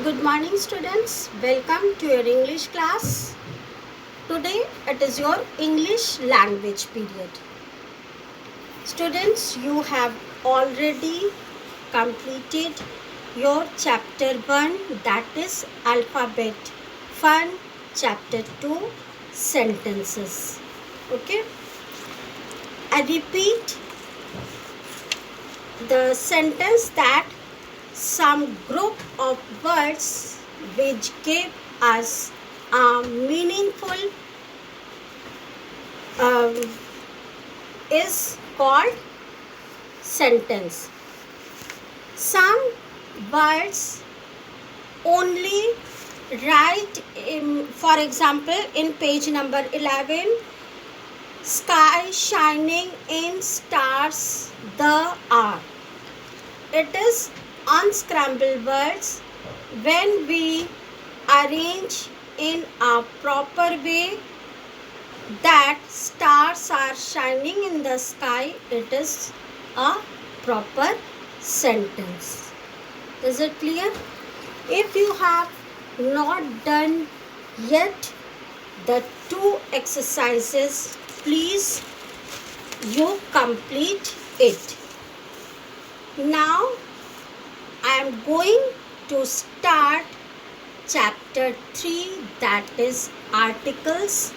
Good morning, students. Welcome to your English class. Today it is your English language period. Students, you have already completed your chapter 1, that is alphabet fun, chapter 2 sentences. Okay, I repeat the sentence that some group of words which give us a meaningful um, is called sentence. Some words only write for example in page number 11, sky shining in stars the are. It is unscrambled words. When we arrange in a proper way that stars are shining in the sky, it is a proper sentence. Is it clear? If you have not done yet the two exercises, please you complete it. Now I am going to start chapter 3, that is articles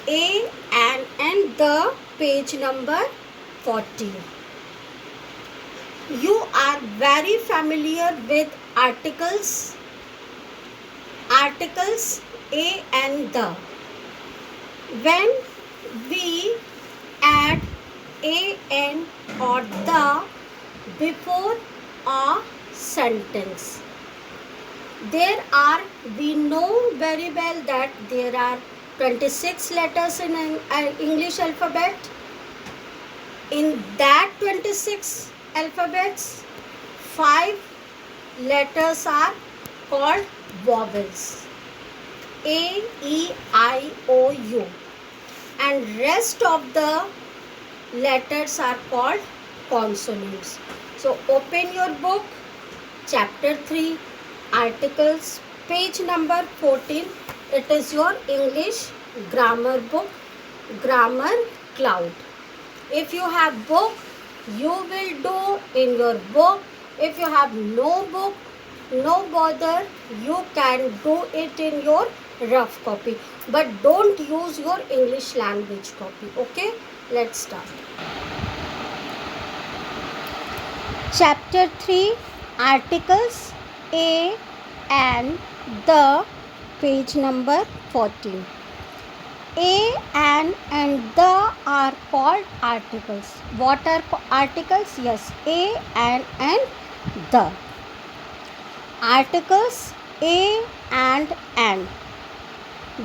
A and the page number 14. You are very familiar with articles A and the. When we add A and or the before a sentence, we know very well that there are 26 letters in an English alphabet. In that 26 alphabets, 5 letters are called vowels, A, E, I, O, U, and rest of the letters are called consonants. So open your book, chapter 3, articles, page number 14. It is your English grammar book, Grammar Cloud. If you have book, you will do in your book. If you have no book, no bother, you can do it in your rough copy. But don't use your English language copy. Okay, let's start. Chapter 3, articles A and the, page number 14. A and the are called articles. What are articles? Yes, A and the. Articles A and.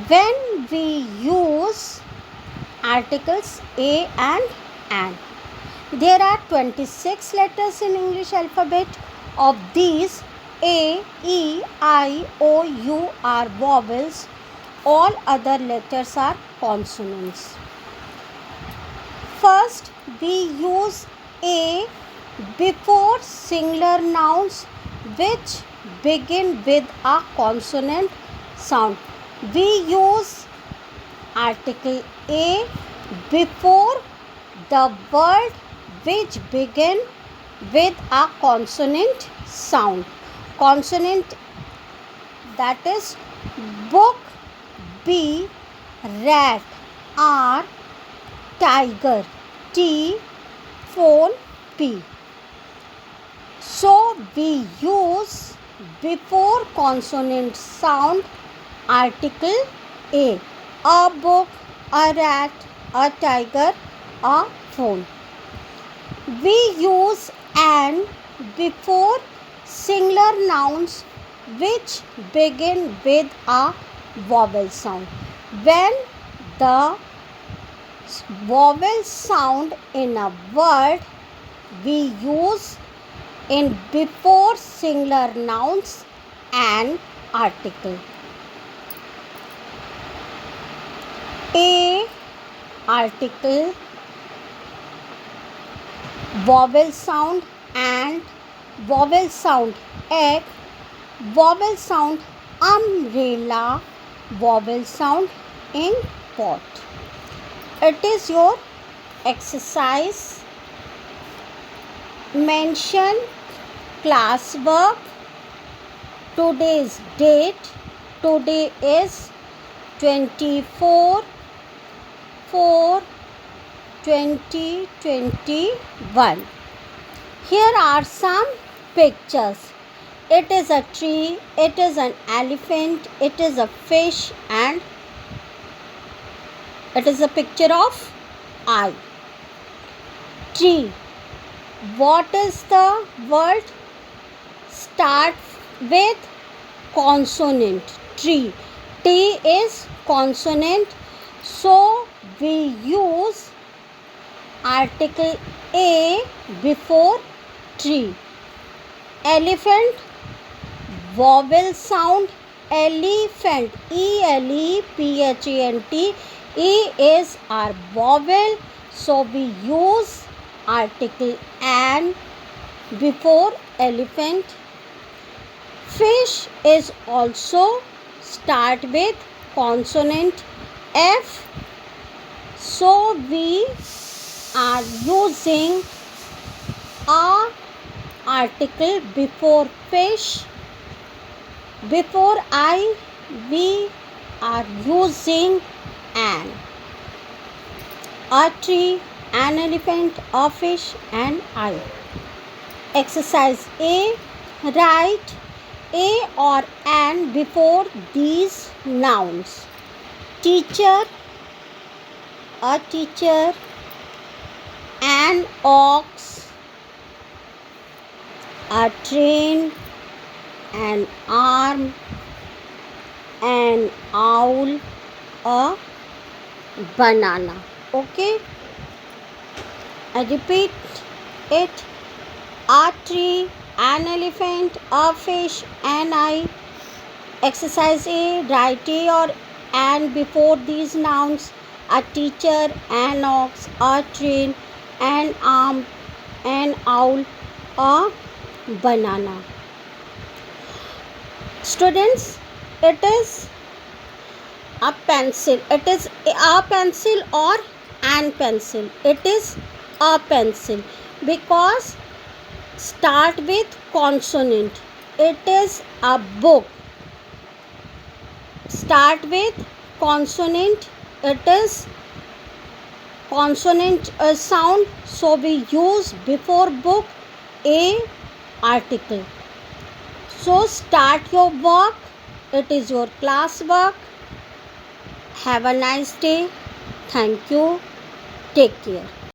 When we use articles A and, there are 26 letters in English alphabet. Of these, A, E, I, O, U are vowels. All other letters are consonants. First, we use A before singular nouns which begin with a consonant sound. We use article A before the word which begin with a consonant sound. Consonant, that is book, B, rat, R, tiger, T, phone, P. So we use before consonant sound article A book, a rat, a tiger, a phone. We use an before singular nouns which begin with a vowel sound. When the vowel sound in a word, we use in before singular nouns an article. A article, vowel sound and vowel sound egg, Vowel sound umbrella, vowel sound in pot. It is your exercise. Mention classwork. Today's date. Today is 24/4/2021. Here are some pictures. It is a tree, it is an elephant, it is a fish, and it is a picture of eye. Tree. What is the word? Start with consonant. Tree. T is consonant, so we use article A before tree. Elephant. Vowel sound elephant, elephant. E is our vowel, so we use article an before elephant. Fish is also start with consonant F, so we are using a article before fish. Before I, we are using an. A tree, an elephant, a fish, and I. Exercise A. Write a or an before these nouns. Teacher, a teacher, an ox, a train, an arm, an owl, a banana. Okay, I repeat it. A tree, an elephant, a fish, an eye. Exercise A. Write a or an before these nouns. A teacher, an ox, a train, an arm, an owl, a banana. Students, it is a pencil. It is a pencil or an pencil. It is a pencil because start with consonant. It is a book. Start with consonant. It is consonant sound, so we use before book a article. So start your work. It is your class work. Have a nice day. Thank you. Take care.